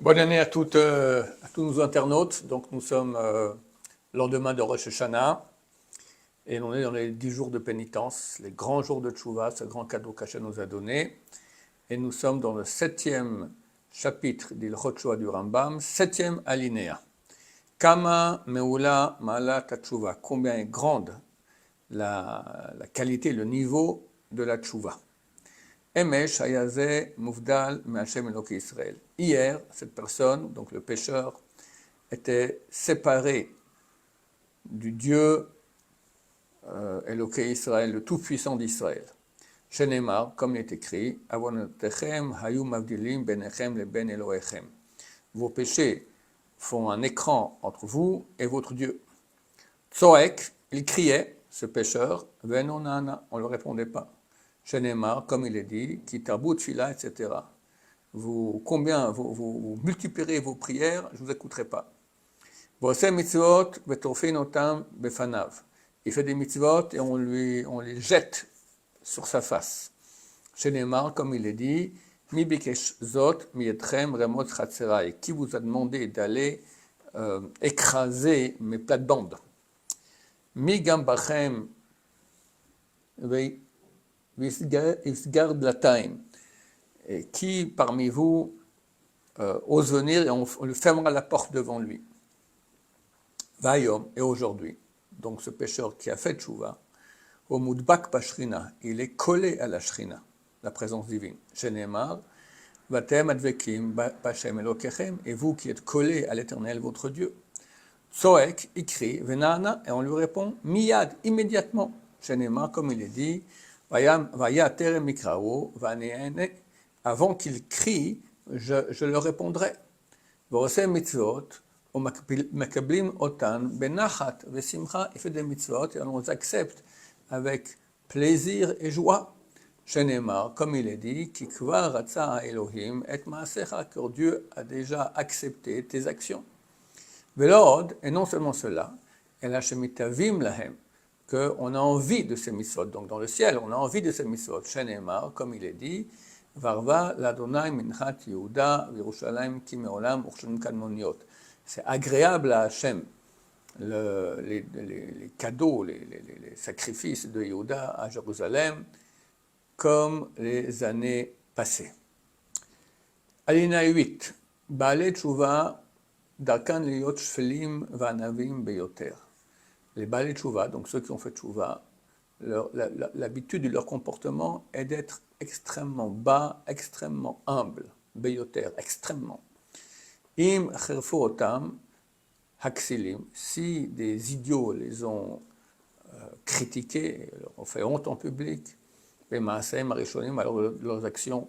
Bonne année à tous nos internautes. Donc nous sommes le lendemain de Rosh Hashanah et on est dans les 10 jours de pénitence, les grands jours de Tchouva, ce grand cadeau qu'Hachem nous a donné. Et nous sommes dans le 7e chapitre d'Ilchot Tchouva du Rambam, 7e alinéa. Kama meula ma'alat Tchouva, combien est grande la qualité, le niveau de la Tchouva. Emesh Hayazeh Muvdal Me'Hashem Eloké Israël. Hier, cette personne, donc le pécheur, était séparé du Dieu Eloké Israël, le Tout-Puissant d'Israël. Shenemar, comme il est écrit, Avonotechem Hayu Mavdilim Benechem le Ben Elohechem. Vos péchés font un écran entre vous et votre Dieu. Tzoek, il criait, ce pécheur, Venonana, on ne le répondait pas. Shenemar, comme il est dit, qui tabou tfila, etc. Vous multiplierez vos prières, je ne vous écouterai pas. Vosem mitzvot vetorfin otam befanav. Il fait des mitzvot et on les jette sur sa face. Shenemar, comme il est dit, mi bikesh zot mi etrem remot chatzerai. Qui vous a demandé d'aller écraser mes plates-bandes? Mi gambachem Isgard Lataim. Et qui parmi vous ose venir et on lui fermera la porte devant lui. Vayom, et aujourd'hui, donc ce pécheur qui a fait tchouva, au Mudbak Pashrina, il est collé à la Shrina, la présence divine. Shenemar, Vatem Advekim Pashem Elokechem, et vous qui êtes collés à l'Éternel, votre Dieu. Tzoek, il crie, Venana, et on lui répond, Miyad, immédiatement. Shenemar, comme il est dit, avant qu'il crie, je le répondrai. Il fait des mitzvot et on les accepte avec plaisir et joie. Comme il est dit, que Dieu a déjà accepté tes actions. Et non seulement cela, qu'on a envie de ces mitzvot. Donc dans le ciel, on a envie de ces mitzvot. Shenemar, comme il est dit, Varva l'Adonai minchat Yehuda v'Yerushalayim ki me'olam urshanim kadmoniot. C'est agréable à Hachem, les cadeaux, les sacrifices de Yehuda à Jérusalem, comme les années passées. Alina 8. Baalei Tchouva darkan liyot shfelim v'anavim beyoter. Les Baalei Tchouva, donc ceux qui ont fait Tchouva, l'habitude de leur comportement est d'être extrêmement bas, extrêmement humble, beyoter, extrêmement. Im cherfu otam haksilim, si des idiots les ont critiqués, leur ont fait honte en public, bemaasem arishonim, alors leurs actions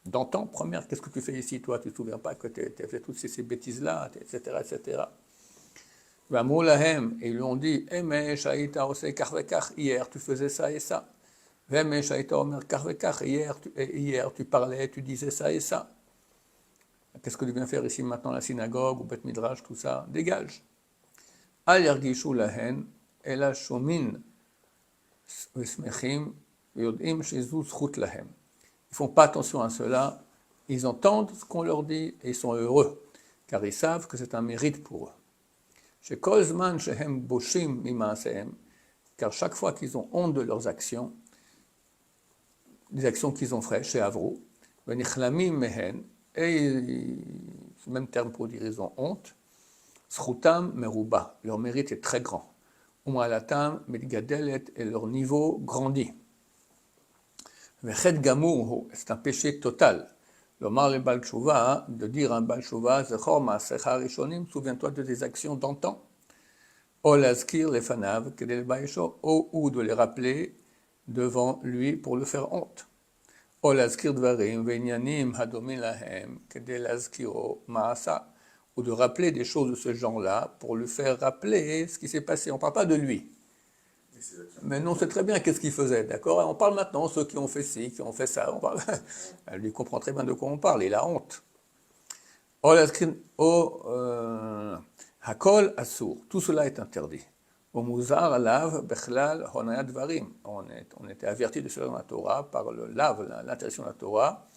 d'antan, première, qu'est-ce que tu fais ici, toi, tu ne te souviens pas que tu as fait toutes ces bêtises-là, etc., etc. Et ils lui ont dit, hier tu faisais ça et ça. Hier tu parlais, tu disais ça et ça. Qu'est-ce que tu viens faire ici maintenant, la synagogue, ou Beth Midrash, tout ça? Dégage. Ils font pas attention à cela, ils entendent ce qu'on leur dit et ils sont heureux, car ils savent que c'est un mérite pour eux. Car chaque fois qu'ils ont honte de leurs actions, des actions qu'ils ont faites chez Avro, et même terme pour dire ils ont honte, leur mérite est très grand. Et leur niveau grandit. C'est un péché total. Le Baal Tchouva, de dire un Baal Tchouva, souviens-toi de tes actions d'antan. Ou de les rappeler devant lui pour le faire honte. Ou de rappeler des choses de ce genre-là pour lui faire rappeler ce qui s'est passé. On ne parle pas de lui. Mais non, c'est très bien qu'est-ce qu'il faisait, d'accord? On parle maintenant, ceux qui ont fait ci, qui ont fait ça, on parle. Lui comprend très bien de quoi on parle, il a honte. Hakol Asur, tout cela est interdit. On était averti de cela dans la Torah, par le lave, l'interdiction de la Torah.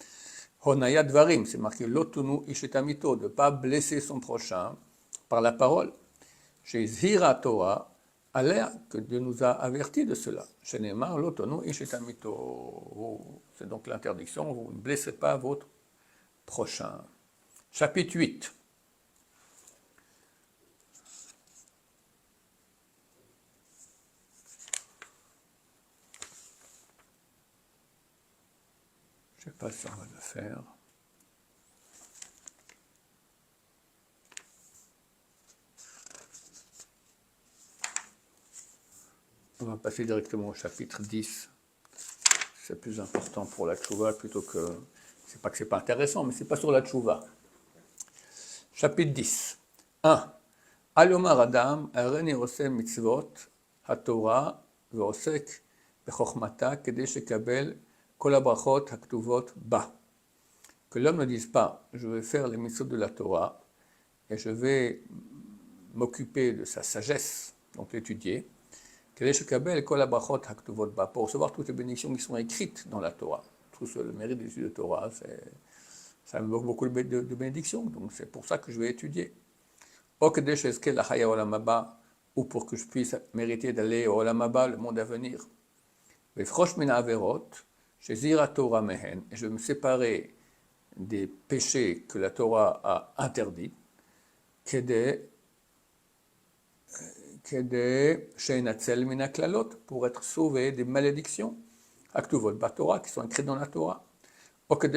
Honaya Dvarim, c'est marqué Lotunu Ishetamito, de ne pas blesser son prochain par la parole. Chez Zhira Torah, à l'air que Dieu nous a avertis de cela. Chez Neymar, Lotunu Ishetamito. C'est donc l'interdiction, vous ne blessez pas votre prochain. Chapitre 8. Je ne sais pas si on va le faire. On va passer directement au chapitre 10. C'est plus important pour la tchouva plutôt que... C'est pas que c'est pas intéressant, mais c'est pas sur la tchouva. Chapitre 10. 1. Alomar Adam, Aren Osem Mitzvot, HaTorah, Veosek, Bechochmata, Kedesh Ekabel, Kol habrachot haktuvot ba. Que l'homme ne dise pas, je vais faire les mitzvot de la Torah, et je vais m'occuper de sa sagesse, donc l'étudier, Kedesh Ekabel, Kol habrachot haktuvot ba, pour recevoir toutes les bénédictions qui sont écrites dans la Torah. Tout le mérite des études de Torah, ça me manque beaucoup de bénédictions, donc c'est pour ça que je vais étudier. Ou pour que je puisse mériter d'aller au Olam Haba, le monde à venir. Et je vais me séparer des péchés que la Torah a interdits, pour être sauvé des malédictions qui sont écrites dans la Torah. Pour ne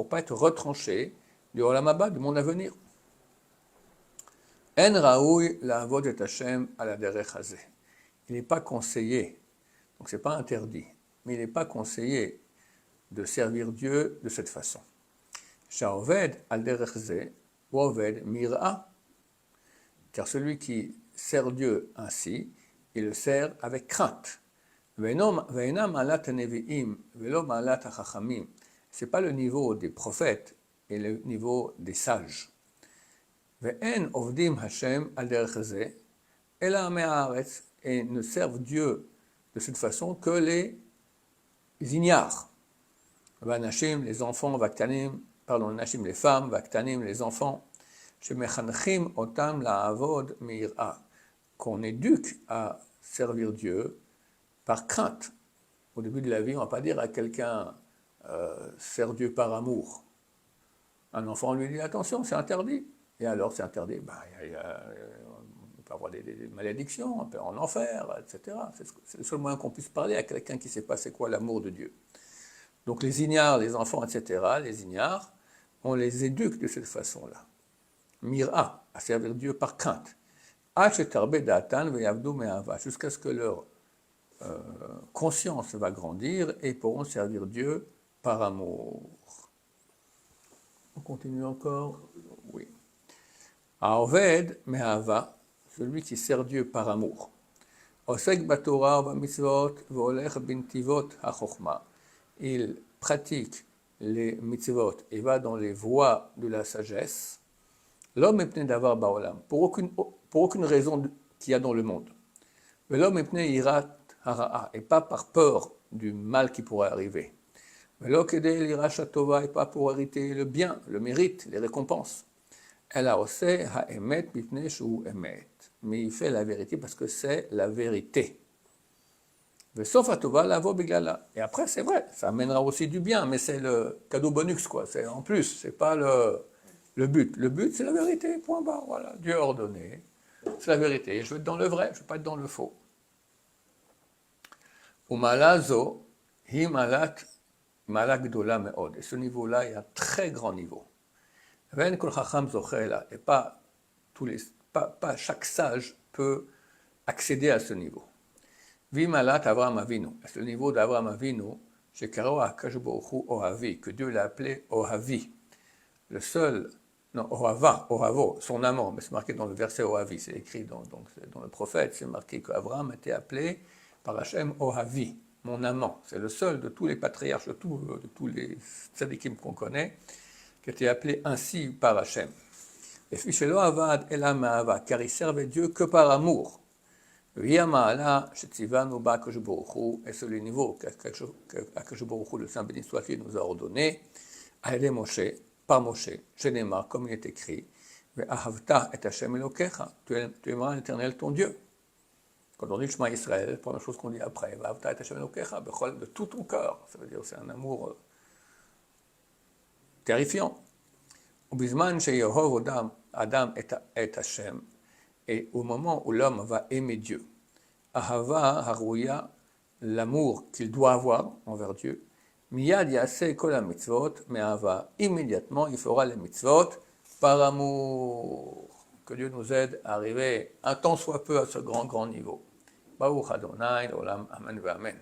pas être retranché du Olam Haba, du monde à venir. En raoui la'avod et Hashem ala derech hazeh. Il n'est pas conseillé, donc c'est pas interdit, mais il n'est pas conseillé de servir Dieu de cette façon. Sha'oved al derech zeh, ou oved mir'a. Car celui qui sert Dieu ainsi, il le sert avec crainte. Ve'ena ma'alat hanevi'im, ve'lo ma'alat hachachamim. C'est pas le niveau des prophètes et le niveau des sages. Ve'en ovdim Hashem al derech zeh, ela amei haaretz, et ne servent Dieu de cette façon que les ignares. Nashim, les enfants, Nashim, les femmes, Vaktanim, les enfants, Shemechanchim otam la'avod me'ira, qu'on éduque à servir Dieu par crainte. Au début de la vie, on ne va pas dire à quelqu'un sers Dieu par amour. Un enfant lui dit attention, c'est interdit. Et alors c'est interdit, on peut avoir des malédictions, on peut en enfer, etc. C'est le seul moyen qu'on puisse parler à quelqu'un qui ne sait pas c'est quoi l'amour de Dieu. Donc les ignares, les enfants, etc., les ignares, on les éduque de cette façon-là. Mira, à servir Dieu par crainte. Jusqu'à ce que leur conscience va grandir et pourront servir Dieu par amour. On continue encore? Oui. Aoved me'ava, celui qui sert Dieu par amour. Osek batorah b'mitzvot v'olech b'ntivot ha'chokhma. Il pratique les mitzvot et va dans les voies de la sagesse. L'homme est pné d'avar ba'olam, pour aucune raison qu'il y a dans le monde. Mais l'homme est pné irat hara'a, et pas par peur du mal qui pourrait arriver. Mais l'homme kedei l'iracha tova, et pas pour hériter le bien, le mérite, les récompenses. Elle a osé ha'emet bipnei shu emet. Mais il fait la vérité parce que c'est la vérité. Sauf à tova lavo biglala. Et après, c'est vrai, ça amènera aussi du bien, mais c'est le cadeau bonus, quoi. C'est en plus, c'est pas le but. Le but, c'est la vérité, point barre. Voilà, Dieu a ordonné. C'est la vérité. Je veux être dans le vrai, je ne veux pas être dans le faux. Umalazo, hi malat gdola meod. Et ce niveau-là est un très grand niveau. Ven kol chacham zochela. Et pas chaque sage peut accéder à ce niveau. Vimalat Avraham Avinu. C'est le niveau d'Avraham Avinu, chez Karo Akash Baruch Hu Ohavi, que Dieu l'a appelé Ohavi. Le seul, non, Ohavo, son amant, mais c'est marqué dans le verset Ohavi, c'est écrit dans le prophète, c'est marqué qu'Avraham était appelé par Hachem Ohavi, mon amant. C'est le seul de tous les patriarches, de tous les tzadikim qu'on connaît, qui était appelé ainsi par Hachem. Et Fishelo Avad Elam Ahava, car il servait Dieu que par amour. V'yama'ala shetzivanu ba Akadosh Baruch Hu, et c'est le niveau qu'Akadosh Baruch Hu, le Saint béni soit-il, nous a ordonné, Aïle Moshe, par Moshe, Shenemar, comme il est écrit, Ve'ahavta et Hashem Elokecha, tu aimeras l'Éternel ton Dieu. Quand on dit Shema Israël, la première chose qu'on dit après, Ve'ahavta et Hashem Elokecha, de tout ton cœur, ça veut dire c'est un amour terrifiant. Ubizman sheyehov Adam et Hashem, et au moment où l'homme va aimer Dieu, Ahava harouya, l'amour qu'il doit avoir envers Dieu, miyad yaseh kol mitzvot, mais Ahava, immédiatement il fera les mitzvot par amour. Que Dieu nous aide à arriver un tant soit peu à ce grand niveau. Baruch Adonai, l'olam, amen, amen.